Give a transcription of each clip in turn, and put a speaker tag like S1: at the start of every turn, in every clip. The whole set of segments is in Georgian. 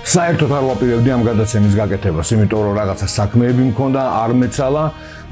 S1: საერთოდ არ ვაპირებდი ამ გადაცემის გაკეთებას, იმიტომ რომ რაღაცა საქმეები მქონდა, არ მეცალა,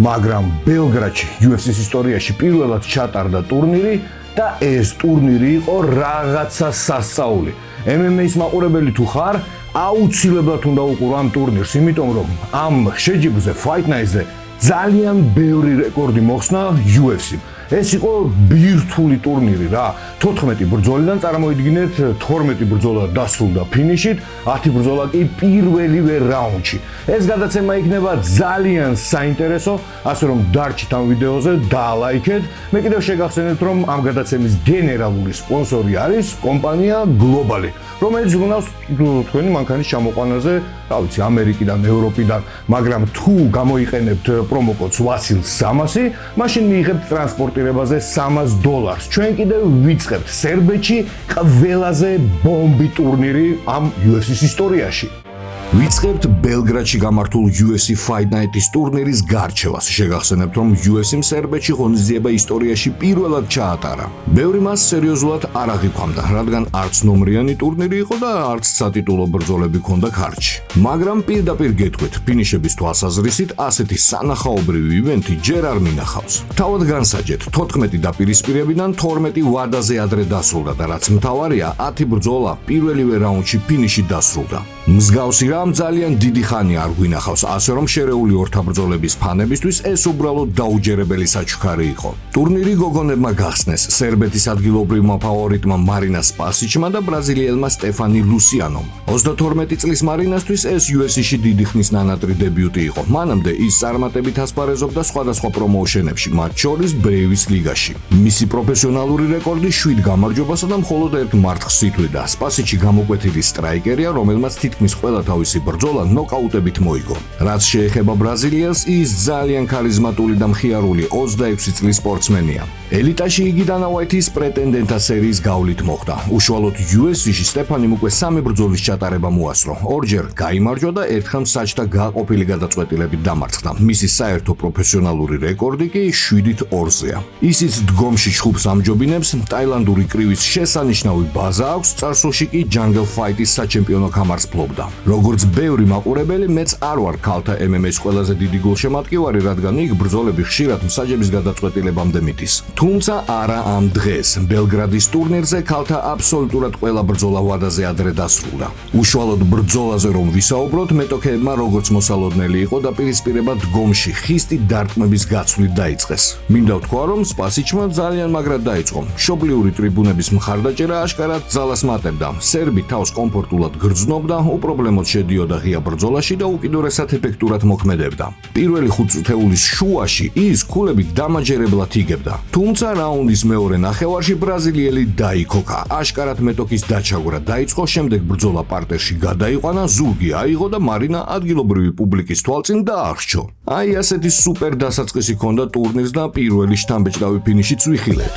S1: მაგრამ ბელგრადში UFC-ის ისტორიაში პირველად ჩატარდა ტურნირი და ეს ტურნირი იყო რაღაცა სასწაული. MMA-ის მაყურებელი თუ ხარ, აუცილებლად უნდა უყურო ამ ტურნირს, იმიტომ რომ ამ შეჯიბრზე, Fight Night-ზე ძალიან ბევრი რეკორდი მოხსნა UFC-მ. ეს იყო ბირთვული ტურნირი რა. 14 ბრძოლიდან წარმოიდგინეთ 12 ბრძოლა დასრულდა ფინიშით, 10 ბრძოლა კი პირველივე რაუნდში. ეს გადაცემა იქნება ძალიან საინტერესო, ასე რომ დარჩით ამ ვიდეოზე, დაალაიქეთ. მე კიდევ შეგახსენებთ, რომ ამ გადაცემის გენერალური სპონსორი არის კომპანია Global-ი, რომელიც გუნავს თქვენი მანქანის ჩამოყვანაზე, რა ვიცი, ამერიკიდან, ევროპიდან, მაგრამ თუ გამოიყენებთ პრომოკოდს VASILS 300, მაშინ მიიღებთ ტრანსპორტირებაზე $300. ჩვენ კიდევ ვიწყებთ სერბეთში ყველაზე ბომბი ტურნირი ამ UFC-ის ისტორიაში. ვიწყებთ ბელგრადში გამართულ UFC Fight Night-ის ტურნირის გარჩევას. შეგახსენებთ, რომ UFC-მ სერბეთში ღონისძიება ისტორიაში პირველად ჩაატარა. ბევრი მას სერიოზულად არ აღიქვამდა, რადგან არც ნომრიანი ტურნირი იყო და არც სატიტულო ბრძოლები ჰქონდა ქართლში. მაგრამ პირდაპირ გეტყვით, ფინიშების თვალსაზრისით ასეთი სანახაობრივი ივენთი ჯერ არ მინახავს. თავად განსაჯეთ, 14 დაპირისპირებიდან 12 ვადაზე ადრე დასრულდა და რაც მთავარია, 10 ბრძოლა პირველივე რაუნდში ფინიშით დასრულდა. მსგავსი რამ ძალიან დიდი ხანი არ გვინახავს, ასე რომ შერეული ორთაბრძოლების ფანებისთვის ეს უბრალოდ დაუჯერებელი საჩუქარი იყო. ტურნირი გოგონებმა გახსნეს სერბეთის ადგილობრივმა ფავორიტმა მარინა სპასიჩმა და ბრაზილიელმა სტეფანი ლუსიანომ. 32 წლის მარინასთვის ეს UFC-ში დიდი ხნის ნანატრი დებიუტი იყო. მანამდე ის წარმატებით ასპარეზობდა სხვადასხვა პრომოუშენებში, მათ შორის ბრეივის ლიგაში. მისი პროფესიონალური რეკორდი 7 გამარჯვებასა და მხოლოდ 1 მარტს ითვლიდა. სპასიჩი გამოკვეთილი სტრაიკერია, რომელმაც თითქმის ყველა თავისი ბრძოლა ნოკაუტებით მოიგო. რაც შეეხება ბრაზილიელს, ის ძალიან ქარიზმატული და მხიარული 26 წლის სპორტსმენია. ელიტაში იგი დანა ვაითის პრეტენდენტთა სერიის გავლით მოხვდა. უშუალოდ UFC-ში სტეფანიმ უკვე 3 ბრძოლის ჩატარება მოასწრო. ორჯერ გაიმარჯვა და ერთხელ საჭთა გააყოფილი გადაწყვეტილებით დამარცხდა. მისი საერთო პროფესიონალური რეკორდი კი 7-2-ზეა. ისიც დგომში ჩხუბს ამჯობინებს, ტაილანდური კრივის შესანიშნავი ბაზა აქვს, წარსულში კი Jungle Fight-ის საჩემპიონო ქამარს ფლობდა. როგორც ბევრი მაყურებელი, მეც არ ვარ ქალთა MMA-ის ყველაზე დიდი გულშემატკივარი, რადგან იქ ბრძოლები ხშირად მსაჯების გადაწყვეტილებამდე მიდის. თუმცა არა ამ დღეს. ბელგრადის ტურნირზე ქალთა აბსოლუტურად ყველა ბრძოლა ვადაზე ადრე დასრულდა. უშუალოდ ბრძოლაზე რომ ვისაუბროთ, მეტოქეებმა როგორც მოსალოდნელი იყო დაპირისპირება დგომში ხისტი დარტყმების გაცვლით დაიწყეს. მინდა ვთქვა, რომ სპასიჩმა ძალიან მაგრად დაიწყო. მშობლიური ტრიბუნების მხარდაჭერა აშკარად ძალას მატებდა. სერბი თავს კომფორტულად გრძნობდა, უპრობლემოდ შედიოდა ღია ბრძოლაში და უკიდურესად ეფექტურად მოქმედებდა. პირველი 5 წუთეულის შუაში ის ქულებით დამაჯერებლად იგებდა. თუმცა რაუნდის მეორე ნახევარში ბრაზილიელი დაიქოქა. აშკარად მეტოქის დაჩაგვრა დაიწყო, შემდეგ ბრძოლა პარტერში გადაიყვანა, ზურგი აიღო და მარინა ადგილობრივი პუბლიკის თვალწინ დაახრჩო. აი ასეთი სუპერ დასაწყისი ჰქონდა ტურნირს და პირველი შთამბეჭდავი ფინიშიც ვიხილეთ.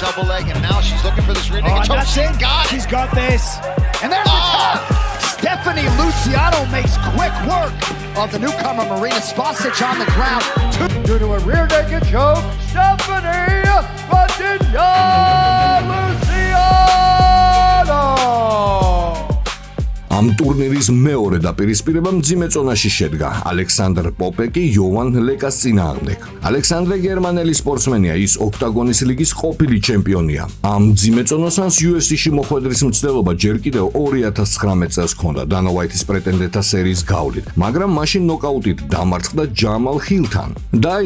S2: Stephanie Luciano makes quick work of the newcomer Marina Spasic on the ground. Due to a rear naked choke, Stephanie Luciano!
S1: ამ ტურნირის მეორე დაპირისპირება მძიმე წონაში შედგა. ალექსანდრ პოპეკი იოვან ლეკას წინააღმდეგ. ალექსანდრე გერმანელი სპორტსმენია, ის ოქტაგონის ლიგის ყოფილი ჩემპიონია. ამ მძიმე წონასანს UFC-ში მოხვედრის მცდელობა ჯერ კიდევ 2019 წელს ჰქონდა დანა ვაითის პრეტენდენტთა სერიის გავლით, მაგრამ მაშინ ნოკაუტით დამარცხდა ჯამალ ხილთან.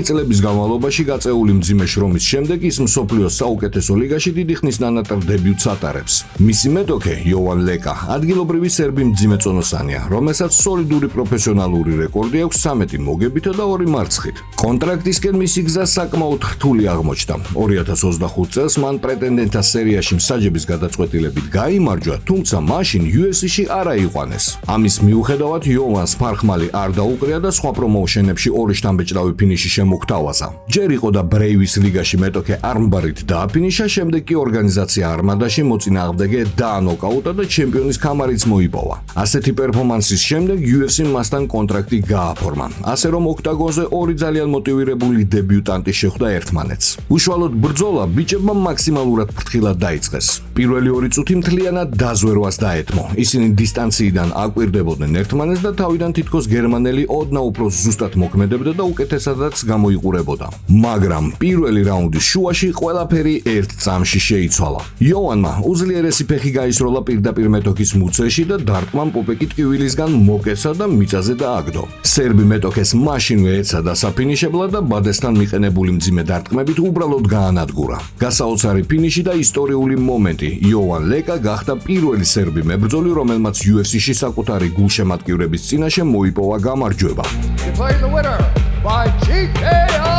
S1: წლების განმავლობაში გაწეული მძიმე შრომის შემდეგ ის მსოფლიოს საუკეთესო ლიგაში დიდი ხნის ნანატარ დებიუტს ატარებს. მისი მეტოქე იოვან ლეკა ადგილობრივი სერბი მძიმე წონოსანია, რომელსაც სოლიდური პროფესიონალური რეკორდი აქვს 13 მოგებითა და 2 მარცხით. კონტრაქტისკენ მისი გზა საკმაოდ რთული აღმოჩნდა. 2025 წელს მან პრეტენდენტთა სერიაში მსაჯების გადაწყვეტილებით გაიმარჯვა, თუმცა მაშინ UFC-ში არ აიყვანეს. ამის მიუხედავად იოვანს ფარხმალი არ დაუკრია და სხვა პრომოუშენებში 2 შთამბეჭდავი ფინიში შემოგთავაზა. ჯერ იყო და ბრეივის ლიგაში მეტოქე armbar-ით დააფინიშა, შემდეგ კი ორგანიზაცია არმადაში მოწინააღმდეგე დაანოკაუტა და ჩემპიონის ქამარიც მოიპოვა. მოიპოვა. ასეთი პერფორმანსის შემდეგ UFC-მ მასთან კონტრაქტი გააფორმა. ასე რომ ოქტაგონზე ორი ძალიან მოტივირებული დებიუტანტი შეხვდა ერთმანეთს. უშუალოდ ბრძოლა ბიჭებმა მაქსიმალურად ფრთხილად დაიწყეს. პირველი 2 წუთი მთლიანად დაზვერვას დაეთმო. ისინი დისტანციიდან აკვირდებოდნენ ერთმანეთს და თავიდან თითქოს გერმანელი ოდნავ უფრო ზუსტად მოქმედებდა და უკეთესადაც გამოიყურებოდა. მაგრამ პირველი რაუნდის შუაში ყველაფერი ერთ წამში შეიცვალა. იოანმა უძლიერესი ფეხი გაისროლა პირდაპირ მეტოქის მუცეში და დარტყმამ პოპეკი ტკივილისგან მოკეცა და მიწაზე დააგდო. სერბი მეტოქეს მაშინვე ეცადა საფინიშებლად და ბადესთან მიყენებული მძიმე დარტყმებით უბრალოდ გაანადგურა. გასაოცარი ფინიში და ისტორიული მომენტი. იოან ლეკა გახდა პირველი სერბი მებრძოლი, რომელმაც UFC-ში საკუთარი გულშემატკივრების წინაშე მოიპოვა გამარჯვება.
S2: Declaring the winner by TKO,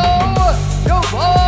S2: Jovan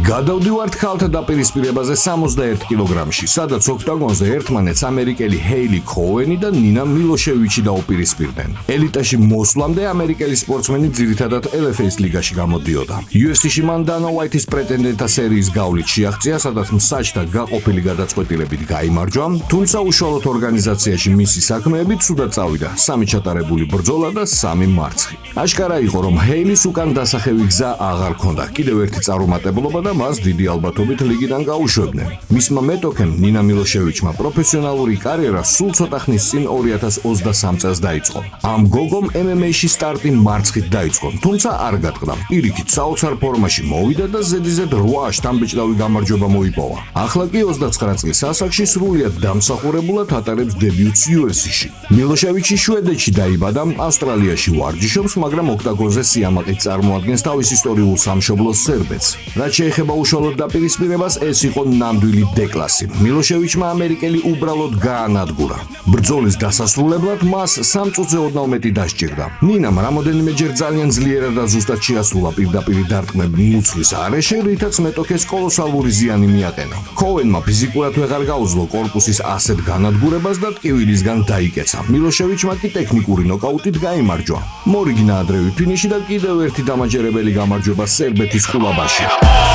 S1: გადავდივართ ქალთა დაპირისპირებაზე 61 კილოგრამში, სადაც ოქტაგონზე ერთმანეთს ამერიკელი ჰეილი ქოუენი და ნინა მილოშევიჩი დაუპირისპირდნენ. ელიტაში მოსვლამდე ამერიკელი სპორტსმენი ძირითადად LFA-ის ლიგაში გამოდიოდა. UFC-ში მან დანა უაიტის პრეტენდენტთა სერიის გავლით შეაღწია, სადაც მსაჯთა გაყოფილი გადაწყვეტილებით გაიმარჯვა, თუმცა უშუალოდ ორგანიზაციაში მისი საქმეები ცუდად წავიდა. 3 ჩატარებული ბრძოლა და 3 მარცხი. აშკარა იყო, რომ ჰეილის უკან დასახევი გზა აღარ ჰქონდა. კიდევ ერთი წარუმატებლობა და მას დიდი ალბათობით ლიგიდან გაუშვებდნენ. მისმა მეტოქემ ნინა მილოშევიჩმა პროფესიონალური კარიერა სულ ცოტა ხნის წინ 2023 წელს დაიწყო. ამ გოგომ MMA-ში სტარტი მარცხით დაიწყო, თუმცა არ გატყდა. პირიქით საოცარ ფორმაში მოვიდა და ზედიზედ 8 შთამბეჭდავი გამარჯვება მოიპოვა. ახლა კი 29 წლის ასაკში სრულიად დამსახურებულად ატარებს დებიუტს UFC-ში. მილოშევიჩი შვედეთში დაიბადა, ავსტრალიაში ვარჯიშობს, მაგრამ ოქტაგონზე სიამაყით წარმოადგენს თავის ისტორიულ სამშობლოს სერბეთს. რაც შეეხება უშუალოდ დაპირისპირებას, ეს იყო ნამდვილი დეკლასი. მილოშევიჩმა ამერიკელი უბრალოდ გაანადგურა. ბრძოლის დასასრულებლად მას 3 წუთზე ოდნავ მეტი დასჭირდა. ნინამ რამოდენიმეჯერ ძალიან ძლიერად და ზუსტად შეასრულა პირდაპირი დარტყმები მუცლის არეში, რითაც მეტოქეს კოლოსალური ზიანი მიაყენა. ქოუენმა ფიზიკურად ვეღარ გაუძლო კორპუსის ასეთ განადგურებას და ტკივილისგან დაიკეცა. მილოშევიჩმა კი ტექნიკური ნოკაუტით გაიმარჯვა. მორიგნა ადრევი ფინიში და კიდევ ერთი დამაჯერებელი გამარჯვება სერბეთის ყულაბაში.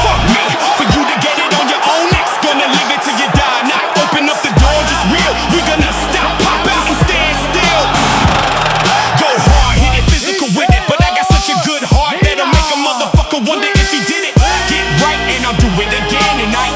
S3: Fuck me, for you to get it on your own next. Gonna live it till you die, not open up the door, just real. We're gonna stop, pop out and stand still. Go hard, hit it physical with it, but I got such a good heart that'll make a motherfucker wonder if he did it. Get right and I'll do it again, and I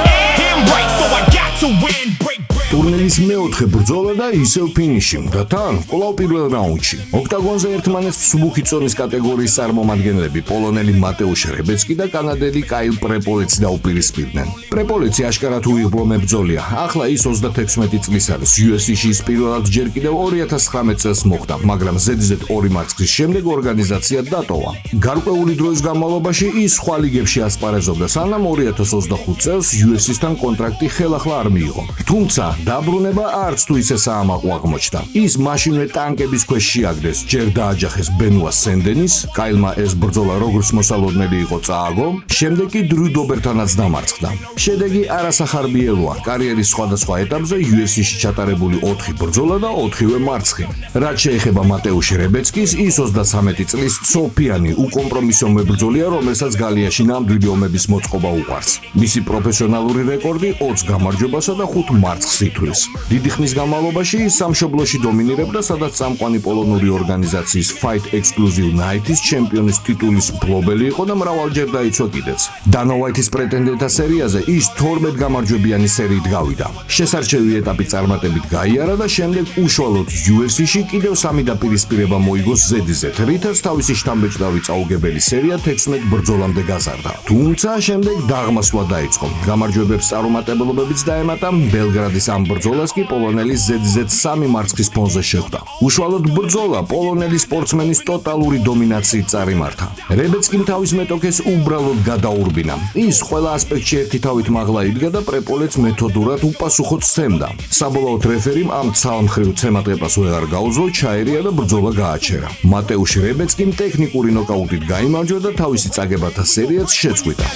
S3: am right, so I got to win. Break.
S1: ტურნირის მეოთხე ბრძოლა და ისევ ფინიში და თან კვლავ პირველ რაუნდში. ოქტაგონზე ერთმანეთს მსუბუქი წონის კატეგორიის წარმომადგენლები პოლონელი მატეუშ რებეცკი და კანადელი კაილ პრეპოლეცი დაუპირისპირდნენ. პრეპოლეცი აშკარად უიღბლო მებრძოლია. ახლა ის 36 წლის არის. UFC-ში ის პირველად ჯერ კიდევ 2019 წელს მოხვდა, მაგრამ ზედიზედ 2 მარცხის შემდეგ ორგანიზაცია დატოვა. გარკვეული დროის განმავლობაში ის სხვა ლიგებში ასპარეზობდა, სანამ 2025 წელს UFC-სთან კონტრაქტი ხელახლა არ მიიღო. თუმცა დაბრუნება არც თუ ისე საამაყო აღმოჩნდა. ის მაშინვე ტანკების ქვეშ შეაგდეს, ჯერ დააჯახეს ბენუა სენდენის, კაილმა ეს ბრძოლა როგორც მოსალოდნელი იყო წააგო, შემდეგ კი დრუ დობერთანაც დამარცხდა. შედეგი არასახარბიელოა. კარიერის სხვადასხვა ეტაპზე UFC-ში ჩატარებული 4 ბრძოლა და 4-ვე მარცხი. რაც შეეხება მატეუშ რებეცკის, ის 33 წლის ცოლფიანი უკომპრომისო მებრძოლია, რომელსაც გალიაში ნამდვილი ომების მოწყობა უყვარს. მისი პროფესიონალური რეკორდი 20 გამარჯვებასა და 5 მარცხს ითვლის. დიდი ხნის განმავლობაში ის სამშობლოში დომინირებდა, სადაც წამყვანი პოლონური ორგანიზაციის Fight Exclusive Night-ის ჩემპიონის ტიტულის მფლობელი იყო და მრავალჯერ დაიცვა კიდეც. დანა უაიტის პრეტენდენტთა სერიაზე ის 12 გამარჯვებიანი სერიით გავიდა. შესარჩევი ეტაპი წარმატებით გაიარა და შემდეგ უშუალოდ UFC-ში კიდევ 3 დაპირისპირება მოიგო ზედიზედ, რითაც თავისი შთამბეჭდავი წაუგებელი სერია 16 ბრძოლამდე გაზარდა. თუმცა შემდეგ დაღმასვლა დაიწყო. გამარჯვებებს წარუმატებლობებიც დაემატა, ბელგრადის ამ ბრძოლას კი პოლონელი ზედიზედ 3 მარცხის ფონზე შეხვდა. უშუალოდ ბრძოლა პოლონელი სპორტსმენის ტოტალური დომინაციით წარიმართა. რებეცკიმ თავის მეტოქეს უბრალოდ გადაურბინა. ის ყველა ასპექტში ერთი თავით მაღლა იდგა და პრეპოლეცს მეთოდურად უპასუხოდ სცემდა. საბოლოოდ რეფერიმ ამ ცალმხრივ ცემატყეპას ვეღარ გაუძლო, ჩაერია და ბრძოლა გააჩერა. მატეუშ რებეცკიმ ტექნიკური ნოკაუტით გაიმარჯვა და თავისი წაგებათა სერიაც შეწყვიტა.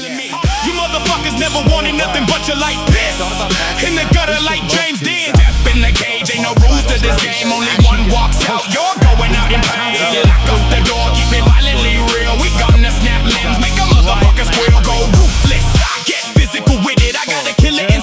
S3: You motherfuckers never wanted nothing but you like this. In the gutter like James Dean. Death in the cage, ain't no rules to this game. Only one walks out, you're going out in pain. Lock up the door, keep it violently real. We gonna snap limbs, make a motherfucker squeal, go ruthless. Get physical with it, I gotta kill it.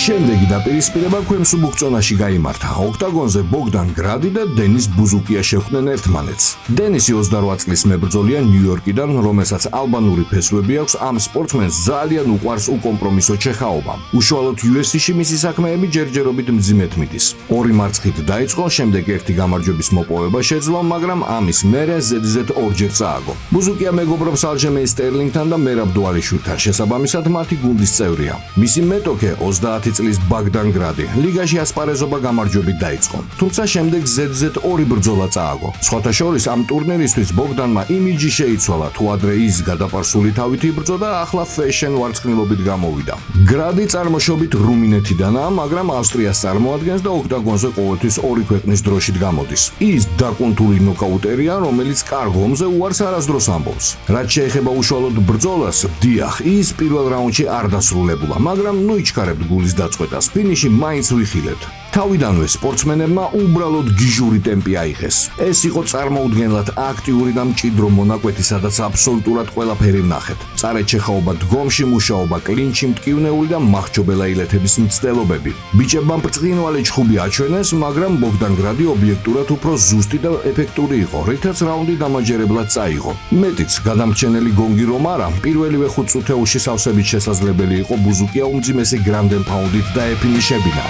S1: შემდეგი დაპირისპირება ქვემსუბუქ ზონაში გაიმართა. ოქტაგონზე ბოგდან გრადი და დენის ბუზუკია შეხვდნენ ერთმანეთს. დენისი 28 წლის მებრძოლია ნიუ-იორკიდან, რომელსაც ალბანური ფესვები აქვს. ამ სპორტსმენს ძალიან უყვარს უკომპრომისო ჩეხაობა. უშუალოდ UFC-ში მისი საქმეები ჯერჯერობით მძიმედ მიდის. 2 მარცხით დაიწყო, შემდეგ 1 გამარჯვების მოპოვება შეძლო, მაგრამ ამის მერე ზედიზედ 2-ჯერ წააგო. ბუზუკია მეგობრობს ალჟემეი სტერლინგთან და მერაბ დუალიშვილთან, შესაბამისად მათი გუნდის წევრია. მისი მეტოქე 30 წლის ბოგდან გრადი ლიგაში ასპარეზობა გამარჯვებით დაიწყო, თუმცა შემდეგ ზედიზედ 2 ბრძოლა წააგო. სხვათა შორის ამ ტურნირისთვის ბოგდანმა იმიჯი შეიცვალა, თუ ადრე ის გადაპარსული თავით იბრძოდა, ახლა ფეშენ ვარცხნილობით გამოვიდა. გრადი წარმოშობით რუმინეთიდანაა, მაგრამ ავსტრიას წარმოადგენს და ოქტაგონზე ყოველთვის 2 ქვეყნის დროშით გამოდის. ის დაკუნთული ნოკაუტერია, რომელიც კარგ ომზე უარს არასდროს ამბობს. რაც შეეხება უშუალოდ ბრძოლას, დიახ, ის პირველ რაუნდში არ დასრულებულა, მაგრამ ნუ იჩქარებთ გულის დაწყვეტას, ფინიში მაინც ვიხილეთ. თავიდანვე სპორტსმენებმა უბრალოდ გიჟური ტემპი აიღეს. ეს იყო წარმოუდგენლად აქტიური და მჭიდრო მონაკვეთი, სადაც აბსოლუტურად ყველაფერი ვნახეთ. წარე ჩეხაობა დგომში, მუშაობა კლინჩი, მტკივნეული და მახრჩობელა ილეთების მცდელობები. ბიჭებმა ბრწყინვალე ჩხუბი აჩვენეს, მაგრამ ბოგდან გრადი ობიექტურად უფრო ზუსტი და ეფექტური იყო, რითაც რაუნდი დამაჯერებლად წაიღო. მეტიც, გადამრჩენელი გონგი რომ არა, პირველივე 5 წუთეულში სავსებით შესაძლებელი იყო ბუზუკია უმძიმესი გრანდენ პაუნდით დაეფინიშებინა.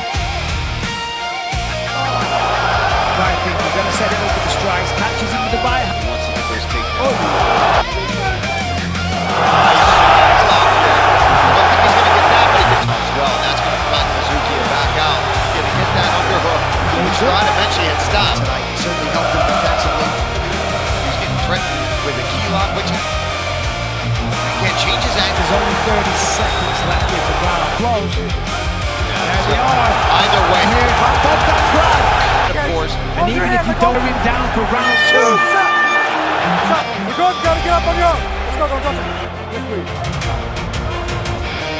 S2: Set him up with the strikes, catches him with the right. Wants to get those big. Oh! I don't think he's going to get that, but he gets one as well, and that's going to cut Suzuki back out. Going to get that underhook. He's trying eventually it stops. Tonight, he certainly helped him defensively. He's getting threatened with a key lock, which again changes angles. There's only 30 seconds left with the round close. There they are. Either way. Here, of course. And even if you don't him down for round 2. We're good, gotta get up on your. Let's go.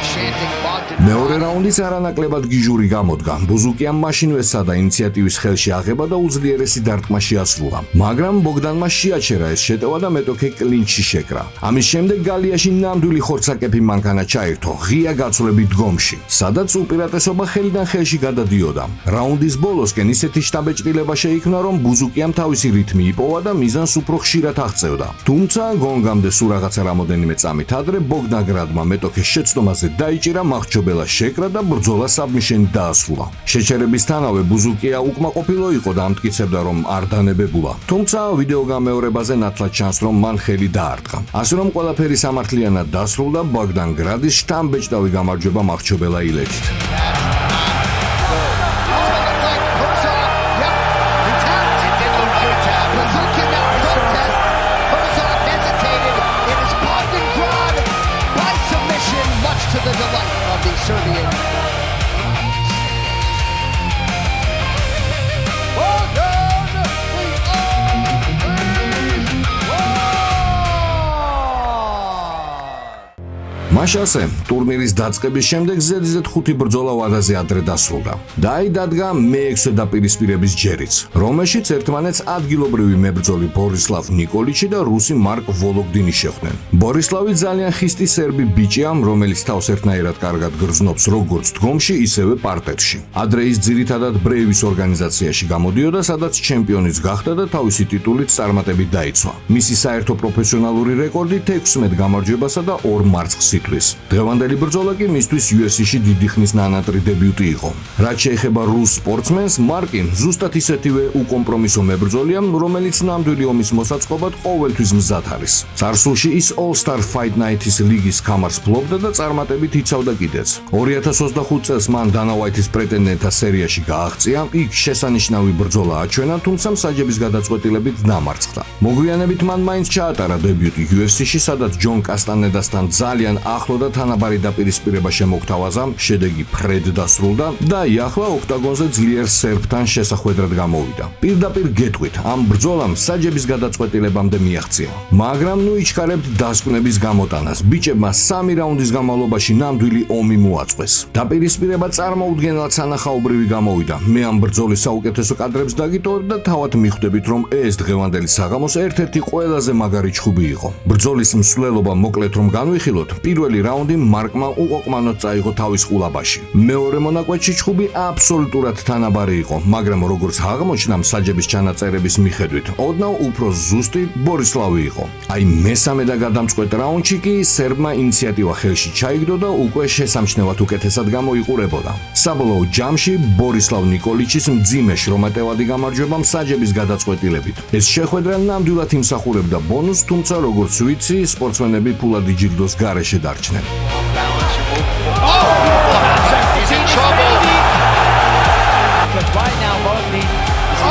S2: Chanting Bogdan.
S1: მეორე რაუნდის არანაკლებად გიჟური გამოდგა. ბუზუკიამ მაშინვე სადა ინიციატივის ხელში აღება და უძლიერესი დარტყმა შეასრულა. მაგრამ ბოგდანმა შეაჩერა ეს შეტევა და მეტოქე კლინჩში შეკრა. ამის შემდეგ გალიაში ნამდვილი ხორცაკეფი მანქანა ჩაირთო, ღია გაცვლებით დგომში, სადაც უპირატესობა ხელიდან ხელში გადადიოდა. რაუნდის ბოლოსკენ ისეთი შტაბეჭდილება შეიქმნა, რომ ბუზუკიამ თავისი რითმი იპოვა და მიზანს უფრო ხშირად აღწევდა. თუმცა გონგამდე სულ რაღაცა რამოდენიმე წამით ადრე ბოგდან გრადმა მეტოქეს შეცდომაზე დაიჭირა, მახრჩობელა შეკრა და ბრძოლა საბმიშენით დაასრულა. შეჩერებისთანავე ბუზუკია უკმაყოფილო იყო და ამტკიცებდა, რომ არ დანებებულა. თუმცა ვიდეო გამეორებაზე ნათლად ჩანს, რომ მან ხელი დაარტყა. ასე რომ ყველაფერი სამართლიანად დასრულდა ბოგდან გრადის შთამბეჭდავი გამარჯვება მახრჩობელა ილეთით.
S2: To the delight of the Serbian.
S1: მაშასე ტურნირის დაწყების შემდეგ ზედიზედ 5 ბრძოლა ვადაზე ადრე დასრულდა. დაიდადგა მე-6 დაპირისპირების ჯერიც, რომელშიც ერთმანეთს ადგილობრივი მებრძოლი ბორისლავ ნიკოლიჩი და რუსი მარკ ვოლოგდინი შეხვდნენ. ბორისლავი ძალიან ხისტი სერბი ბიჭია, რომელიც თავს ერთნაირად კარგად გრძნობს როგორც დგომში, ისევე პარტერში. ადრე ის ძირითადად ბრეივის ორგანიზაციაში გამოდიოდა, სადაც ჩემპიონიც გახდა და თავისი ტიტულით წარმატებით დაიცვა. მისი საერთო პროფესიონალური რეკორდი 16 გამარჯვებასა და 2 მარცხს იტყვის. დღევანდელი ბრძოლა კი მისთვის UFC-ში დიდი ხნის ნანატრი დებიუტი იყო. რაც შეეხება რუს სპორტსმენს, მარკი ზუსტად ისეთივე უკომპრომისო მებრძოლია, რომელიც ნამდვილი ომის მოსაწყობად ყოველთვის მზად არის. წარსულში ის All-Star Fight Night-ის ლიგის კამარს ფლობდა და წარმატებით იცავდა კიდეც. 2025 წელს მან დანა ვაითის პრეტენდენტთა სერიაში გააღწია, იქ შესანიშნავი ბრძოლა აჩვენა, თუმცა მსაჯების გადაწყვეტილებით დამარცხდა. მოგვიანებით მან მაინც ჩაატარა დებიუტი UFC-ში, სადაც ჯონ კასტანედასთან ძალიან ახლო და თანაბარი დაპირისპირება შემოგთავაზა, შედეგი ფრედ დასრულდა და ახლა ოქტაგონზე ძლიერ სერბთან შესახვედრად გამოვიდა. პირდაპირ გეტყვით, ამ ბრძოლამ საჯების გადაწყვეტილებამდე მიაღწია. მაგრამ ნუ იჩქარებთ დასკვნების გამოტანას. ბიჭებმა 3 რაუნდის განმავლობაში ნამდვილი ომი მოაწყვეს. დაპირისპირება წარმოუდგენლად სანახაობრივი გამოვიდა. მე ამ ბრძოლის საუკეთესო კადრებს დაგიტოვებ და თავად მიხვდებით, რომ ეს დღევანდელი საღამოს ერთ-ერთი ყველაზე მაგარი ჩხუბი იყო. ბრძოლის მსვლელობა მოკლედ რომ განვიხილოთ, პირველ პირველი რაუნდი მარკმა უკოკმანოდ წაიღო თავის ყულაბაში. მეორე მონაკვეთში ჩხუბი აბსოლუტურად თანაბარი იყო, მაგრამ როგორც აღმოჩნდა საჯების ჩანაწერების მიხედვით, ოდნავ უფრო ზუსტი ბორისლავი იყო. აი მესამე და გადამწყვეტ რაუნდში კი სერბმა ინიციატივა ხელში ჩაიგდო და უკვე შესამჩნევად უკეთესად გამოიყურებოდა. საბოლოო ჯამში ბორისლავ ნიკოლიჩის მძიმე შრომატევადი გამარჯვებამ საჯების გადაწყვეტილებით. ეს შეხვედრა ნამდვილად იმსახურებდა ბონუსს, თუმცა როგორც ვიცი, სპორტსმენები ფულად იჯილდოს გარეშე დარჩნენ.
S2: He's in trouble.
S4: Right now, Motley is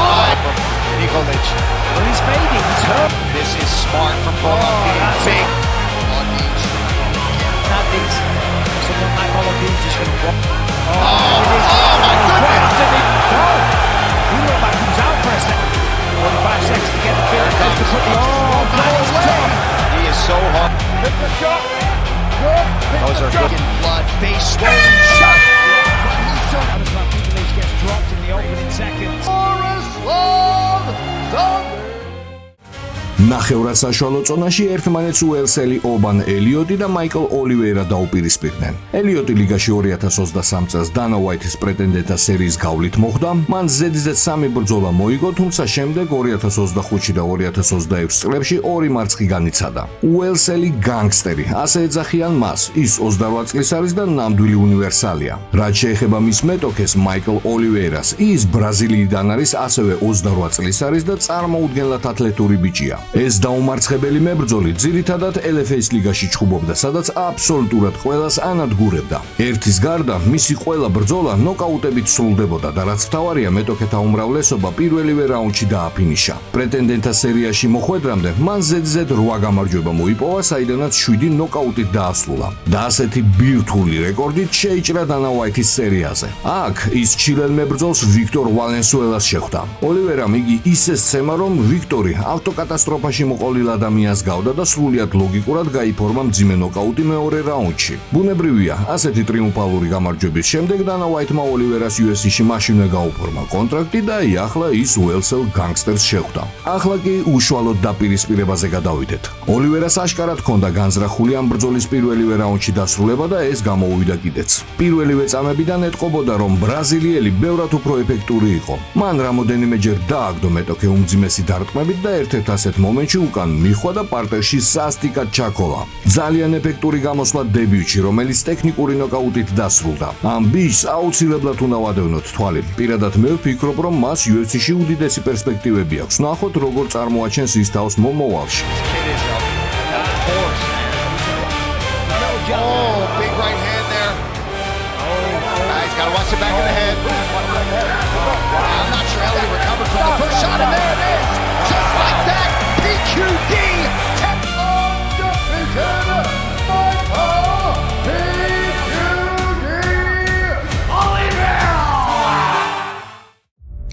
S2: Nikolic.
S4: well, he's fading. He's hurt.
S2: This is smart from Golovkin. Big.
S4: That means someone like Motley is just going to walk.
S2: Oh my goodness.
S4: He looked like he was out for a second. 45 seconds to get the field.
S2: Comes.
S4: To put the
S2: He is so hard. Those are good. Blood, face swollen shut.
S4: Borislav Nikolic gets dropped in the opening seconds.
S1: ნახევრად საშუალო წონაში ერთმანეთს უელსელი ობან ელიოტი და მაიკლ ოლივეირა დაუპირისპირდნენ. ელიოტი ლიგაში 2023 წელს დანა უაითის პრეტენდენტთა სერიის გავლით მოხვდა, მან ზედიზედ 3 ბრძოლა მოიგო, თუმცა შემდეგ 2025 და 2026 წლებში 2 მარცხი განიცადა. უელსელი განგსტერი, ასე ეძახიან მას, ის 28 წლის არის და ნამდვილი უნივერსალია. რაც შეეხება მის მეტოქეს მაიკლ ოლივეირას, ის ბრაზილიიდან არის, ასევე 28 წლის არის და წარმოუდგენლად ათლეტური ბიჭია. ეს დაუმარცხებელი მებრძოლი ძირითადად LFA-ის ლიგაში ჩხუბობდა, სადაც აბსოლუტურად ყველას ანადგურებდა. ერთის გარდა მისი ყველა ბრძოლა ნოკაუტებით სრულდებოდა და რაც მთავარია, მეტოქეთა უმრავლესობა პირველივე რაუნდში დააფინიშა. პრეტენდენტთა სერიაში მოხვედრამდე მან ზედიზედ 8 გამარჯვება მოიპოვა, საიდანაც 7 ნოკაუტით დაასრულა. და ასეთი ბირთვული რეკორდით შეიჭრა დანა უაითის სერიაზე. აქ ის ჩილელ მებრძოლს ვიქტორ ვალენსუელას შეხვდა. ოლივერამ იგი ისე სცემა, რომ ვიქტორი ავტოკატასტროფაში მოყოლილ ადამიანს გავდა და სრულიად ლოგიკურად გაიფორმა მძიმე ნოკაუტი მეორე რაუნდში. ბუნებრივია, ასეთი ტრიუმფალური გამარჯვების შემდეგ დანა უაითმა ოლივერას UFC-ში მაშინვე გაუფორმა კონტრაქტი და ახლა ის უელსელ განგსტერს შეხვდა. ახლა კი უშუალოდ დაპირისპირებაზე გადავიდეთ. ოლივერას აშკარად ჰქონდა განზრახული ამ ბრძოლის პირველივე რაუნდში დასრულება და ეს გამოუვიდა კიდეც. პირველივე წამებიდან ეტყობოდა, რომ ბრაზილიელი ბევრად უფრო ეფექტური იყო. მან რამოდენიმეჯერ დააგდო მეტოქე უმძიმესი დარტყმებით და ერთ-ერთ ასეთ მომენტში უკან მიხვა და პარტერში სასტიკად ჩაქოლა. ძალიან ეფექტური გამოსვლა დებიუტში, რომელიც ტექნიკური ნოკაუტით დასრულდა. ამ ბიჭს აუცილებლად უნდა ვადევნოთ თვალი. პირადად მე ვფიქრობ, რომ მას UFC-ში უდიდესი პერსპექტივები აქვს. ნახოთ, როგორ წარმოაჩენს ის თავს მომავალში.
S2: Oh, big right hand there. He's got to watch the back of the head. I'm not sure how he recovered from the first shot, and there it is. Just like that, PQD.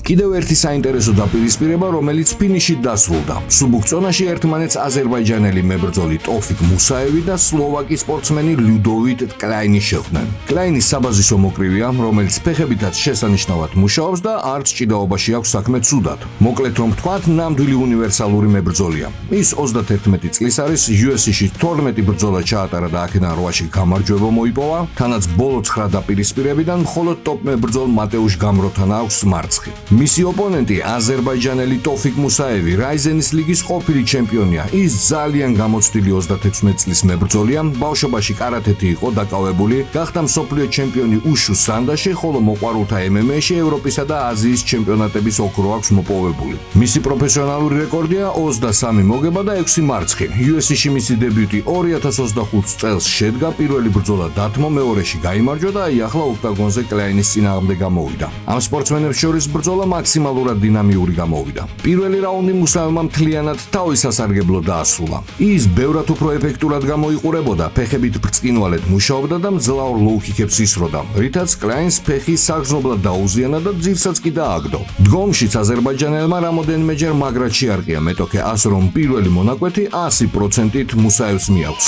S1: კიდევ ერთი საინტერესო დაპირისპირება, რომელიც ფინიშით დასრულდა. სუბუქ წონაში ერთმანეთს აზერბაიჯანელი მებრძოლი ტოფიკ მუსაევი და სლოვაკი სპორტსმენი ლიუდოვიტ კლაინი შეხვდნენ. კლაინი საბაზისო მოკრივია, რომელიც ფეხებითაც შესანიშნავად მუშაობს და არც ჭიდაობაში აქვს საქმე ცუდად. მოკლედ რომ ვთქვათ, ნამდვილი უნივერსალური მებრძოლია. ის 31 წლის არის, UFC-ში 12 ბრძოლა ჩაატარა და აქედან 8-ში გამარჯვება მოიპოვა, თანაც ბოლო 9 დაპირისპირებიდან მხოლოდ ტოპ მებრძოლ მატეუშ გამროთან აქვს მარცხი. მისი ოპონენტი აზერბაიჯანელი ტოფიკ მუსაევი რაიზენის ლიგის ყოფილი ჩემპიონია. ის ძალიან გამოცდილი 36 წლის მებრძოლია, ბავშვობაში კარათეთი იყო დაკავებული, გახდა მსოფლიო ჩემპიონი უშუ სანდაში, ხოლო მოყვარულთა MMA-ში ევროპისა და აზიის ჩემპიონატების ოქრო აქვს მოპოვებული. მისი პროფესიონალური რეკორდია 23 მოგება და 6 მარცხი. UFC-ში მისი დებიუტი 2025 წელს შედგა, პირველი ბრძოლა დათმო, მეორეში გაიმარჯვა და ახლა ოქტაგონზე კლაინის წინააღმდეგ გამოვიდა. ამ სპორტსმენებს შორის ბრძოლა მაქსიმალურად დინამიური გამოვიდა. პირველი რაუნდი მუსაევმა მთლიანად თავის სასარგებლო დაასრულა. ის ბევრად უფრო ეფექტურად გამოიყურებოდა, ფეხებით ბრწყინვალედ მუშაობდა და მძლავრ ლოუ-კიკებს ისროდა, რითაც კლაინს ფეხი საგრძნობლად დაუზიანა და ძირსაც კი დააგდო. დგომშიც აზერბაიჯანელმა რამოდენიმეჯერ მაგრად შეარყია მეტოქე, ასე რომ პირველი მონაკვეთი 100%-ით მუსაევს მიაქვს.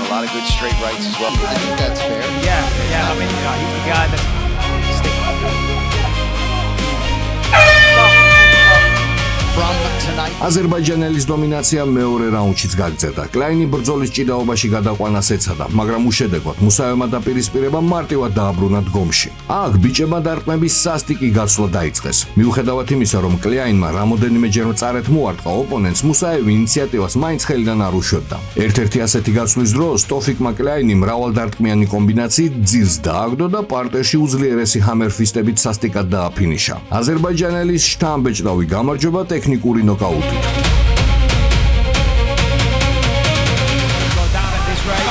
S2: A lot of good straight rights as well. I think that's fair.
S4: Yeah, I mean, he's the guy that
S2: From tonight.
S1: აზერბაიჯანელის დომინაცია მეორე რაუნდშიც გაგრძელდა. კლაინი ბრძოლის ჭიდაობაში გადაყვანას ეცადა, მაგრამ უშედეგოდ მუსაევმა დაპირისპირება მარტივად დააბრუნა დგომში. აქ ბიჭებმა დარტყმების სასტიკი გაცვლა დაიწყეს. მიუხედავად იმისა, რომ კლაინმა რამოდენიმეჯერ წარეთ მოარტყა ოპონენტს, მუსაევი ინიციატივას მაინც ხელიდან არ უშვებდა. ერთ-ერთი ასეთი გაცვლის დროს ტოფიკმა კლაინი მრავალდარტყმიანი კომბინაციით ძირს დააგდო და პარტერში უძლიერესი ჰამერფისტებით სასტიკად დააფინიშა. აზერბაიჯანელის შთამბეჭდავი გამარჯვება ტექნიკური ნოკაუტით.
S4: Go down at this rate.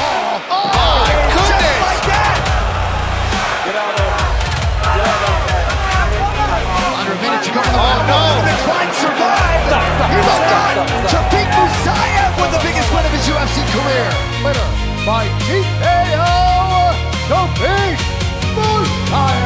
S2: Under a minute to go. Oh no! Klein survived. He's done. Tariq Musayev with the biggest win of his UFC career. Winner by TKO. Tariq Musayev.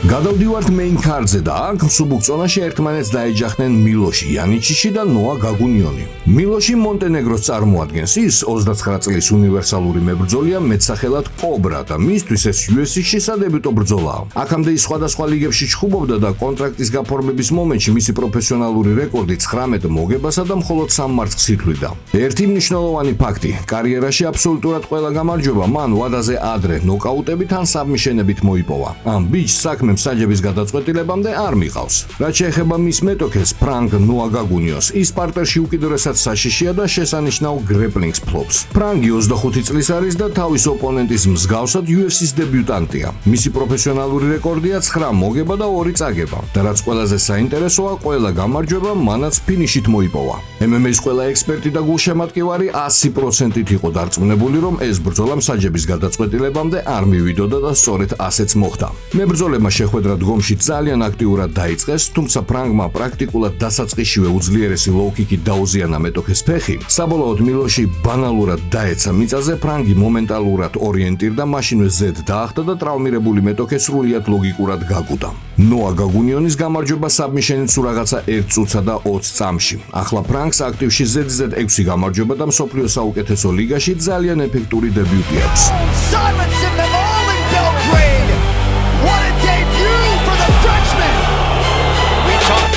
S1: გადავდივართ მეინ ქარდზე და აქ მსუბუქ წონაში ერთმანეთს დაეჯახნენ მილოში იანიჩიში და ნოა გაგუნიონი. მილოში მონტენეგროს წარმოადგენს, ის 29 წლის უნივერსალური მებრძოლია მეტსახელად კობრა და მისთვის ეს UFC-ში სადებიუტო ბრძოლაა. აქამდე ის სხვადასხვა ლიგებში ჩხუბობდა და კონტრაქტის გაფორმების მომენტში მისი პროფესიონალური რეკორდი 19 მოგებასა და მხოლოდ 3 მარცხს ითვლიდა. ერთი მნიშვნელოვანი ფაქტი, კარიერაში აბსოლუტურად ყველა გამარჯვება მან ვადაზე ადრე ნოკაუტებით ან საბმიშენებით მოიპოვა. ამ ბიჭს საქმე საჯების გადაწყვეტილებამდე არ მიყავს. რაც შეეხება მის მეტოქეს ფრანკ ნოა გაგუნიოს, ის პარტერში უკიდურესად საშიშია და შესანიშნავ გრეპლინგს ფლობს. ფრანკი 25 წლის არის და თავის ოპონენტის მსგავსად UFC-ს დებიუტანტია. მისი პროფესიონალური რეკორდია 9 მოგება და 2 წაგება. და რაც ყველაზე საინტერესოა, ყველა გამარჯვება მანაც ფინიშით მოიპოვა. MMA-ის ყველა ექსპერტი და გულშემატკივარი 100%-ით იყო დარწმუნებული, რომ ეს ბრძოლა საჯების გადაწყვეტილებამდე არ მივიდოდა და სწორედ ასეც მოხდა. მებრძოლებმა შეხვედრა დგომში ძალიან აქტიურად დაიწყეს, თუმცა ფრანგმა პრაქტიკულად დასაწყისშივე უძლიერესი ლოუ-კიკით დაუზიანა მეტოქეს ფეხი. საბოლოოდ მილოში ბანალურად დაეცა მიწაზე, ფრანგი მომენტალურად ორიენტირდა, მაშინვე ზედ დაახტა და ტრავმირებული მეტოქე სრულიად ლოგიკურად გაგუდა. ნოა გაგუნიონის გამარჯვება საბმიშენით სულ რაღაცა 1 წუთსა და 20 წამში. ახლა ფრანგს აქტივში ზედიზედ 6 გამარჯვება და მსოფლიოს საუკეთესო ლიგაში ძალიან ეფექტური დებიუტი აქვს.
S2: Silencing them all in Belgrade. What a debut for the Frenchman. We talk.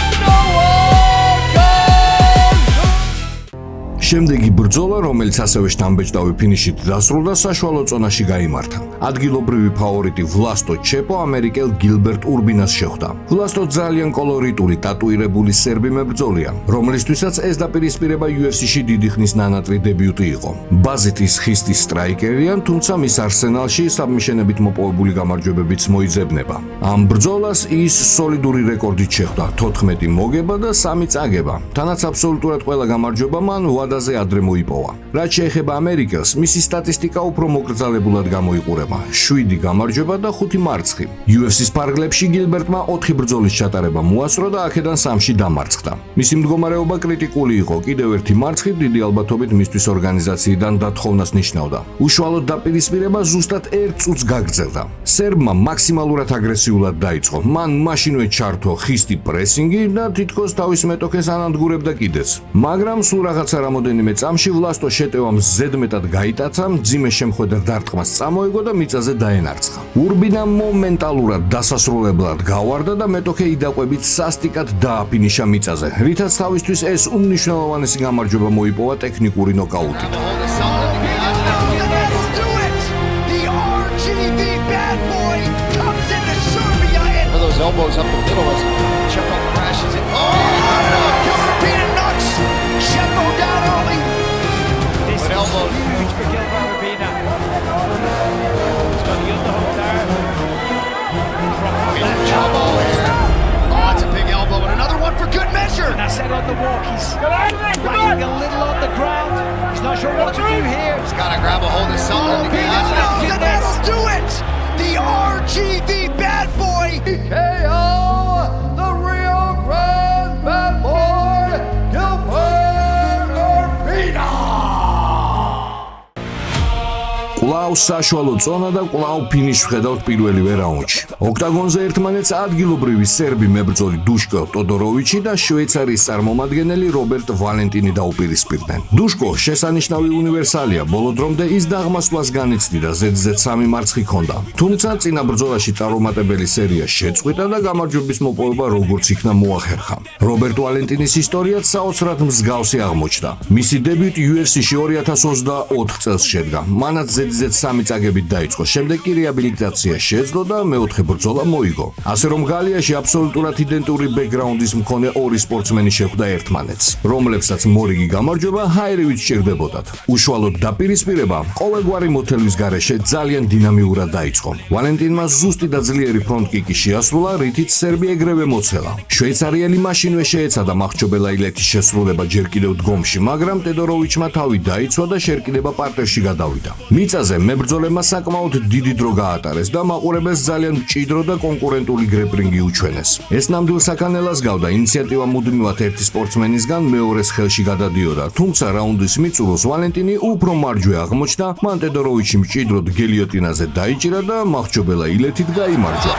S1: შემდეგი ბრძოლა, რომელიც ასევე შთამბეჭდავი ფინიშით დასრულდა, საშუალო წონაში გაიმართა. ადგილობრივი ფავორიტი ვლასტო ჩეპო ამერიკელ გილბერტ ურბინას შეხვდა. ვლასტო ძალიან კოლორიტული, ტატუირებული სერბი მებრძოლია, რომლისთვისაც ეს დაპირისპირება UFC-ში დიდი ხნის ნანატრი დებიუტი იყო. ბაზით ის ხისტის სტრაიკერია, თუმცა მის არსენალში საბმიშენებით მოპოვებული გამარჯვებებიც მოიძებნება. ამ ბრძოლას ის სოლიდური რეკორდით შეხვდა, 14 მოგება და 3 წაგება. თანაც აბსოლუტურად ყველა გამარჯვება მან ვადაზე ადრე მოიპოვა. რაც შეეხება ამერიკელს, მისი სტატისტიკა უფრო მოკრძალებულად გამოიყურება. 7 გამარჯვება და 5 მარცხი. UFC-ს ფარგლებში გილბერტმა 4 ბრძოლის ჩატარება მოასწრო და აქედან 3-ში დამარცხდა. მისი მდგომარეობა კრიტიკული იყო, კიდევ ერთი მარცხი დიდი ალბათობით მისთვის ორგანიზაციიდან დათხოვნას ნიშნავდა. უშუალოდ დაპირისპირება ზუსტად 1 წუთს გაგრძელდა. სერბმა მაქსიმალურად აგრესიულად დაიწყო. მან მაშინვე ჩართო ხისტი პრესინგი და თითქოს თავის მეტოქეს ანადგურებდა კიდეც. მაგრამ სულ რაღაცა რამოდენიმე წამში ვლასტო შეტევამ ზედმეტად გაიტაცა, მძიმე შემხვედრ დარტყმას წამოეგო და მიწაზე დაენარცხა. ურბინა მომენტალურად დასასრულებლად გავარდა და მეტოქე იდაყვებით სასტიკად დააფინიშა მიწაზე, რითაც თავისთვის ეს უმნიშვნელოვანესი გამარჯვება მოიპოვა ტექნიკური ნოკაუტით.
S2: Let's do it. The RGV bad boy comes into Serbia and those elbows up the middle as Chepo crashes it. Oh, Gilbertina knocks Chepo down early.
S4: This is huge for Gilbert Urbina. He's got the underhook there.
S2: Elbow here. Oh, it's a big elbow and another one for good measure.
S4: And I said on the walk, he's lagging a little on the ground. He's not sure what to do here.
S2: He's got to grab a hold of something to get out of it. That'll do it. The RGV bad boy. TKO, the real grand bad boy, Gilbert Urbina.
S1: კვლავ საშუალო წონა და კვლავ ფინიშს ვხედავთ პირველივე რაუნდში. ოქტაგონზე ერთმანეთს ადგილობრივი სერბი მებრძოლი დუშკო ტოდოროვიჩი და შვეიცარიის წარმომადგენელი რობერტ ვალენტინი დაუპირისპირდნენ. დუშკო შესანიშნავი უნივერსალია, ბოლო დრომდე ის დაღმასვლას განიცდიდა, ზედიზედ 3 მარცხი ჰქონდა. თუმცა წინა ბრძოლაში წარუმატებელი სერია შეწყვიტა და გამარჯვების მოპოვება როგორც იქნა მოახერხა. რობერტ ვალენტინის ისტორიაც საოცრად მსგავსი აღმოჩნდა. მისი დებიუტი UFC-ში 2024 წელს შედგა. მანაც ზედიზედ 3 წაგებით დაიწყო, შემდეგ კი რეაბილიტაცია შეძლო და მეოთხე ბრძოლა მოიგო. ასე რომ გალიაში აბსოლუტურად იდენტური ბექგრაუნდის მქონე ორი სპორტსმენი შეხვდა ერთმანეთს, რომლებსაც მორიგი გამარჯვება ჰაერივით სჭირდებოდათ. უშუალოდ დაპირისპირება ყოველგვარი მოთელვის გარეშე ძალიან დინამიურად დაიწყო. ვალენტინმა ზუსტი და ძლიერი ფრონტ-კიკი შეასრულა, რითიც სერბი ეგრევე მოცელა. შვეიცარიელი მაშინვე შეეცადა მახრჩობელა ილეთის შესრულება ჯერ კიდევ დგომში, მაგრამ ტედოროვიჩმა თავი დაიცვა და შერკინება პარტერში გადავიდა. მიწაზე მებრძოლებმა საკმაოდ დიდი დრო გაატარეს და მაყურებელს ძალიან მჭიდრო და კონკურენტული გრეპლინგი უჩვენეს. ეს ნამდვილ საქანელას გავდა, ინიციატივა მუდმივად ერთი სპორტსმენისგან მეორეს ხელში გადადიოდა, თუმცა რაუნდის მიწურულს ვალენტინი უფრო მარჯვე აღმოჩნდა, მან ტედოროვიჩი მჭიდროდ გელიოტინაზე დაიჭირა და მახრჩობელა ილეთით გაიმარჯვა.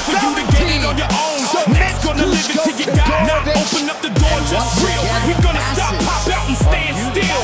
S3: For you to get it on your own. Next gonna live it till you die. Not open up the door, just real. We gonna stop, pop out and stand still.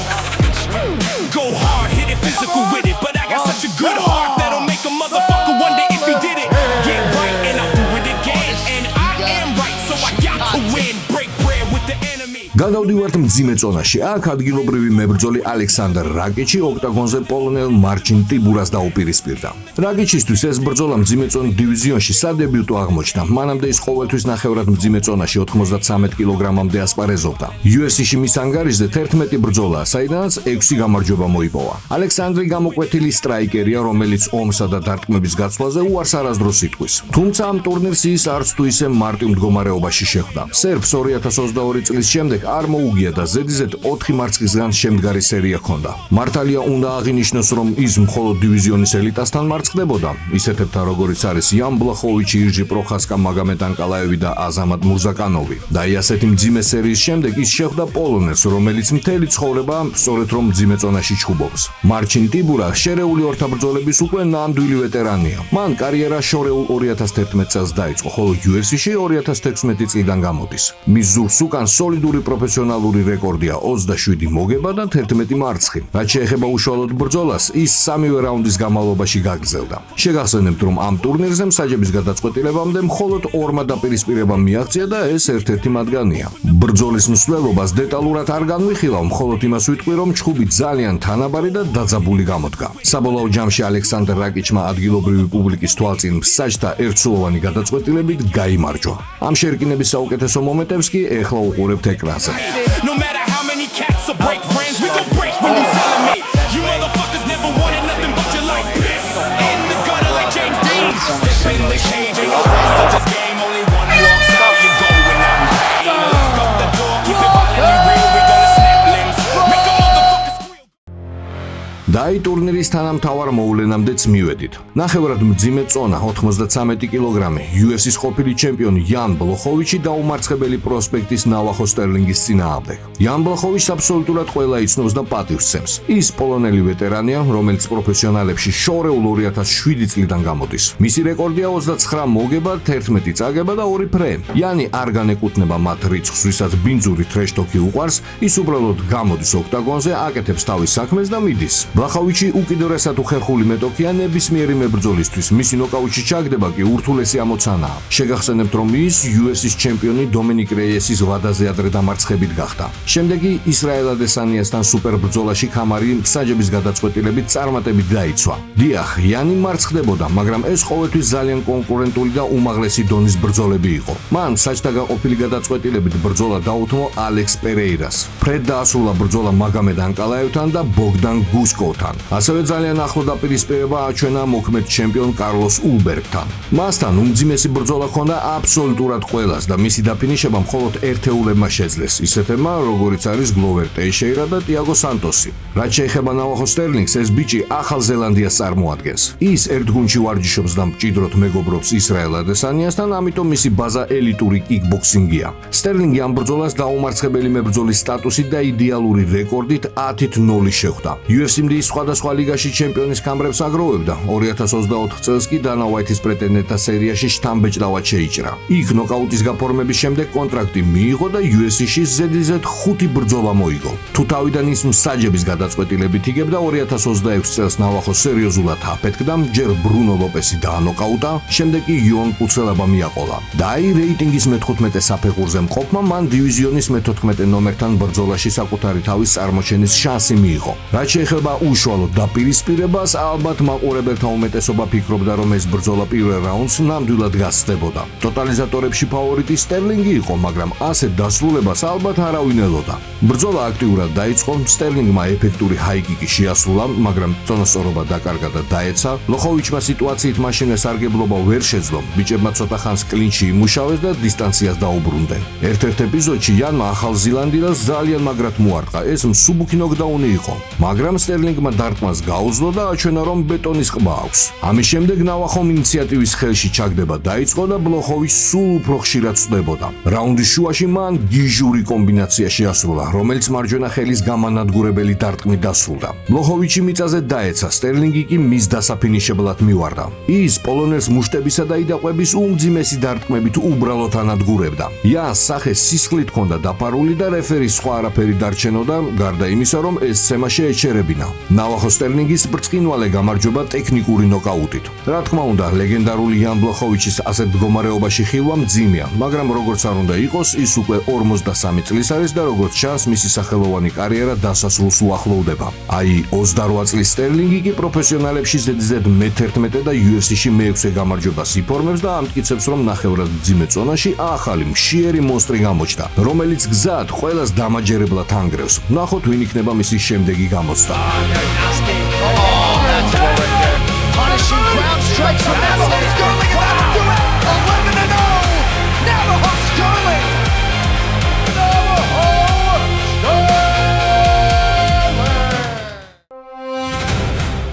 S3: Go hard, hit it physical with it. But I got such a good heart that'll make a motherfucker wonder if he did it. Get right and I'll do it again. And I am right, so I got to win. Break bread with the enemy.
S1: გადავდივართ მძიმე წონაში. აქ ადგილობრივი მებრძოლი ალექსანდრ რაკიჩი ოქტაგონზე პოლონელ მარჩინ ტიბურას დაუპირისპირდა. რაკიჩისთვის ეს ბრძოლა მძიმე წონის დივიზიონში სადებიუტო აღმოჩნდა. მანამდე ის ყოველთვის ნახევრად მძიმე წონაში 93 კილოგრამამდე ასპარეზობდა. UFC-ში მის ანგარიშზე 11 ბრძოლაა, საიდანაც 6 გამარჯვება მოიპოვა. ალექსანდრი გამოკვეთილი სტრაიკერია, რომელიც ომსა და დარტყმების გაცვლაზე უარს არასდროს იტყვის. თუმცა ამ ტურნირს ის არც თუ ისე მარტივ მდგომარეობაში შეხვდა. სერბს 2022 წლის შემდეგ არ მოუგია და ზედიზედ 4 მარცხისგან შემდგარი სერია ჰქონდა. მართალია უნდა აღინიშნოს, რომ ის მხოლოდ დივიზიონის ელიტასთან მარცხდებოდა, ისეთებთან როგორიც არის იან ბლახოვიჩი, ირჟი პროხასკა, მაგომედ ანკალაევი და აზამატ მურზაკანოვი. და ასეთი მძიმე სერიის შემდეგ ის შეხვდა პოლონელს, რომელიც მთელი ცხოვრება სწორედ რომ მძიმე წონაში ჩხუბობს. მარჩინ ტიბურა შერეული ორთაბრძოლების უკვე ნამდვილი ვეტერანია. მან კარიერა შორეულ 2011 წელს დაიწყო, ხოლო UFC-ში 2016 წლიდან გამოდის. მის ზურგს უკან სოლიდური პროფესიონალური რეკორდია 27 მოგება და 11 მარცხი. რაც შეეხება უშუალოდ ბრძოლას, ის 3 რაუნდის განმავლობაში გაგრძელდა. შეგახსენებთ, რომ ამ ტურნირზე მსაჯების გადაწყვეტილებამდე მხოლოდ 2 დაპირისპირება მიაღწია და ეს ერთ-ერთი მათგანია. ბრძოლის მსვლელობას დეტალურად არ განვიხილავ, მხოლოდ იმას ვიტყვი, რომ ჩხუბი ძალიან თანაბარი და დაძაბული გამოდგა. საბოლოო ჯამში ალექსანდრ რაკიჩმა ადგილობრივი პუბლიკის თვალწინ მსაჯთა ერთსულოვანი გადაწყვეტილებით გაიმარჯვა. ამ შერკინების საუკეთესო მომენტებს კი ეხლა უყურებთ ეკრანზე.
S3: No matter how many cats will break friends, we gon' break when you selling me. You motherfuckers never wanted nothing but your life piss. In the gutter like James Dean. Step in the cage, ain't no rest of this game. Only one walks out, you go and I'm pain. Lock up the door, keep it violently real. We gonna snap limbs, make a motherfucker squeal.
S1: დაი ტურნირის თანამთავარ მოვლენამდეც მივედით. ნახევრად მძიმე წონა 93 კილოგრამი UFC-ს ყოფილი ჩემპიონი იან ბლოხოვიჩი დაუმარცხებელი პროსპექტის ნავახო სტერლინგის წინააღმდეგ. იან ბლოხოვიჩს აბსოლუტურად ყველა იცნობს და პატივს სცემს. ის პოლონელი ვეტერანია, რომელიც პროფესიონალებში შორეულ 2007 წლიდან გამოდის. მისი რეკორდია 29 მოგება, 11 წაგება და 2 ფრე. იანი არ განეკუთვნება მათ რიცხვს, ვისაც ბინძური ტრეშ-ტოქი უყვარს, ის უბრალოდ გამოდის ოქტაგონზე, აკეთებს თავის საქმეს და მიდის. ბლოხოვიჩი უკიდურესად უხერხული მეტოქია ნებისმიერი მებრძოლისთვის, მისი ნოკაუტში ჩაგდება კი ურთულესი ამოცანაა. შეგახსენებთ, რომ ის UFC-ს ჩემპიონი დომინიკ რეიესის ვადაზე ადრე დამარცხებით გახდა. შემდეგ კი ისრაელ ადესანიასთან სუპერ ბრძოლაში ქამარი მსაჯების გადაწყვეტილებით წარმატებით დაიცვა. დიახ, იანი მარცხდებოდა, მაგრამ ეს ყოველთვის ძალიან კონკურენტული და უმაღლესი დონის ბრძოლები იყო. მან მსაჯთა გაყოფილი გადაწყვეტილებით ბრძოლა დაუთმო ალექს პერეირას. ფრედ დაასრულა ბრძოლა მაგომედ ანკალაევთან და ბოგდან გუსკოვთან. უბრალოთან. ასევე ძალიან ახლო დაპირისპირება აჩვენა მოქმედ ჩემპიონ კარლოს ულბერგთან. მასთან უმძიმესი ბრძოლა ჰქონდა აბსოლუტურად ყველას და მისი დაფინიშება მხოლოდ ერთეულებმა შეძლეს, ისეთებმა როგორიც არის გლოვერ ტეიშეირა და ტიაგო სანტოსი. რაც შეეხება ნავახო სტერლინგს, ეს ბიჭი ახალ ზელანდიას წარმოადგენს. ის ერთ გუნდში ვარჯიშობს და მჭიდროდ მეგობრობს ისრაელ ადესანიასთან, ამიტომ მისი ბაზა ელიტური კიკბოქსინგია. სტერლინგი ამ ბრძოლას დაუმარცხებელი მებრძოლის სტატუსით და იდეალური რეკორდით 10-0 შეხვდა. UFC-მდის სხვადასხვა ლიგაში ჩემპიონის კამრებს აგროვებდა. 2024 წელს კი დანა უაითის პრეტენდენტთა სერიაში შთამბეჭდავად შეიჭრა. იქ ნოკაუტის გაფორმების შემდეგ კონტრაქტი მიიღო და UFC-ში ზედიზედ 5 ბრძოლა მოიგო. თუ თავიდან ის მსაჯების გადაწყვეტილებით იგებდა, 2026 წელს ნავახო სერიოზულად აფეთქდა, ჯერ ბრუნო ლოპესი დაანოკაუტა, შემდეგ კი იონ პუცელაბა მიაყოლა. და აი რეიტინგის მე-15 საფეხურზე მყოფმა მან დივიზიონის მე-14 ნომერთან ბრძოლაში საკუთარი თავის წარმოჩენის შანსი მიიღო. რაც შეეხება უშუალო დაპირისპირებას, ალბათ მაყურებელთა უმეტესობა ფიქრობდა, რომ ეს ბრძოლა პირველ რაუნდს ნამდვილად გასწდებოდა. ტოტალიზატორებში ფავორიტი სტერლინგი იყო, მაგრამ ასეთ დასრულებას ალბათ არავინ ელოდა. ბრძოლა აქტიურად დაიწყო, სტერლინგმა ეფექტური ჰაიკიკი შეასრულა, მაგრამ წონასწორობა დაკარგა და დაეცა. ლოხოვიჩმა სიტუაციით მაშინვე სარგებლობა ვერ შეძლო. ბიჭებმა ცოტა ხანს კლინჩი იმუშავეს და დისტანციას დაუბრუნდნენ. ერთ-ერთ ეპიზოდში იანმა ახალ ზილანდიელს ძალიან მაგრად მოარტყა. ეს მსუბუქი ნოკდაუნი იყო, მაგრამ სტერლინგმა დარტყმას გაუძლო და აჩვენა, რომ ბეტონის ყბა აქვს. ამის შემდეგ ნავახომ ინიციატივის ხელში ჩაგდება დაიწყო და ბლოხოვიჩს სულ უფრო ხშირად წვდებოდა. რაუნდის შუაში მან გიჟური კომბინაცია შეასრულა, რომელიც მარჯვენა ხელის გამანადგურებელი დარტყმით დასრულდა. ბლოხოვიჩი მიწაზე დაეცა, სტერლინგი კი მის დასაფინიშებლად მივარდა. ის პოლონელს მუშტებისა და იდაყვების უმძიმესი დარტყმებით უბრალოდ ანადგურებდა. იანს სახე სისხლით ჰქონდა დაფარული და რეფერის სხვა არაფერი დარჩენოდა, გარდა იმისა, რომ ეს სცემა შეეჩერებინა. ნავახო სტერლინგის ბრწყინვალე გამარჯვება ტექნიკური ნოკაუტით. რა თქმა უნდა, ლეგენდარული იან ბლოხოვიჩის ასეთ მდგომარეობაში ხილვა მძიმეა, მაგრამ როგორც არ უნდა იყოს, ის უკვე 43 წლის არის და როგორც ჩანს, მისი სახელოვანი კარიერა დასასრულს უახლოვდება. აი, 28 წლის სტერლინგი კი პროფესიონალებში ზედიზედ მე-11 და UFC-ში მე-6 გამარჯვებას იფორმებს და ამტკიცებს, რომ ნახევრად მძიმე წონაში ახალი მშიერი მონსტრი გამოჩნდა, რომელიც გზად ყველას დამაჯერებლად ანგრევს. ნახოთ, ვინ იქნება მისი შემდეგი გამოცდა.
S2: Punishing ground strikes from Navajo Sterling about to do it. 11-0. Navajo Sterling.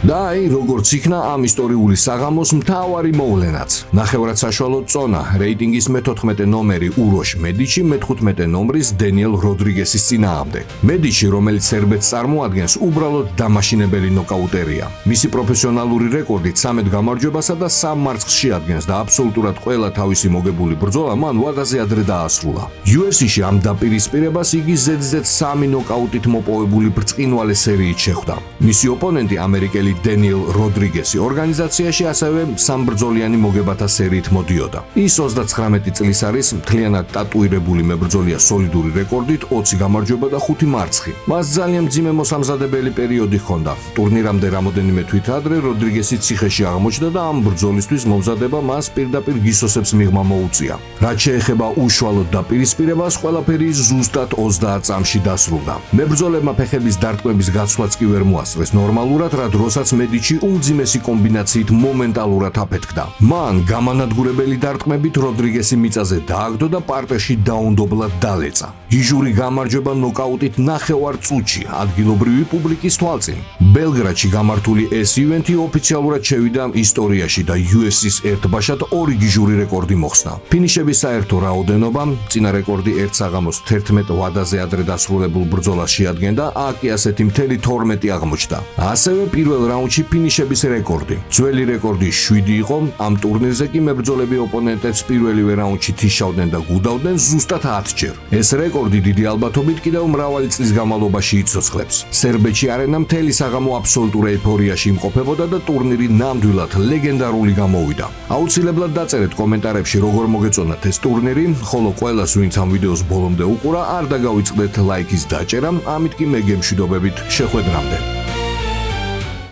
S1: და აი, როგორც იქნა ამ ისტორიული საღამოს მთავარი მოვლენაც. ნახევრად საშუალო წონა, რეიტინგის მე-14 ნომერი უროშ მედიჩი, მე-15 ნომრის დენიელ როდრიგესის წინააღმდეგ. მედიჩი, რომელიც სერბეთს წარმოადგენს, უბრალოდ დამაშინებელი ნოკაუტერია. მისი პროფესიონალური რეკორდი 13 გამარჯვებასა და 3 მარცხს შეადგენს და აბსოლუტურად ყველა თავისი მოგებული ბრძოლა მან ვადაზე ადრე დაასრულა. UFC-ში ამ დაპირისპირებას იგი ზედიზედ 3 ნოკაუტით მოპოვებული ბრწყინვალე სერიით შეხვდა. მისი ოპონენტი ამერიკელი დენიელ როდრიგესი ორგანიზაციაში ასევე სამბრძოლიანი მოგებათა სერიით მოდიოდა. ის 39 წლის არის, მთლიანად ტატუირებული მებრძოლია სოლიდური რეკორდით 20 გამარჯვება და 5 მარცხი. მას ძალიან მძიმე მოსამზადებელი პერიოდი ჰქონდა. ტურნირამდე რამოდენიმე თვით ადრე როდრიგესი ციხეში აღმოჩნდა და ამ ბრძოლისთვის მომზადება მას პირდაპირ გისოსებს მიღმა მოუწია. რაც შეეხება უშუალო დაპირისპირებას, ყველაფერი ზუსტად 30 წამში დასრულდა. მებრძოლებმა ფეხების დარტყმების გაცვლაც კი ვერ მოასწრეს ნორმალურად, რა დროსაც მედიჩი უმძიმესი კომბინაციით მომენტალურად აფეთქდა. მან გამანადგურებელი დარტყმებით როდრიგესი მიწაზე დააგდო და პარტერში დაუნდობლად დალეწა. გიჟური გამარჯვება ნოკაუტით ნახევარ წუთში ადგილობრივი პუბლიკის თვალწინ. ბელგრადში გამართული ეს ივენთი ოფიციალურად შევიდა ისტორიაში და UFC-ს ერთბაშად 2 გიჟური რეკორდი მოხსნა. ფინიშების საერთო რაოდენობა, წინა რეკორდი ერთ საღამოს 11 ვადაზე ადრე დასრულებულ ბრძოლას შეადგენდა, აქ ასეთი მთელი 12 აღმოჩნდა. ასევე პირველ რაუნდში ფინიშების რეკორდი. ძველი რეკორდი 7 იყო, ამ ტურნირზე კი მებრძოლები ოპონენტებს პირველივე რაუნდში თიშავდნენ და გუდავდნენ ზუსტად 10 ჯერ. ეს რეკორდი დიდი ალბათობით კიდევ მრავალი წლის განმავლობაში იცოცხლებს. სერბეთში არენა მთელი საღამო აბსოლუტურ ეიფორიაში იმყოფებოდა და ტურნირი ნამდვილად ლეგენდარული გამოვიდა. აუცილებლად დაწერეთ კომენტარებში, როგორ მოგეწონათ ეს ტურნირი, ხოლო ყველას, ვინც ამ ვიდეოს ბოლომდე უყურა, არ დაგავიწყდეთ ლაიქის დაჭერა, ამით კი მე გემშვიდობებით შეხვედრამდე.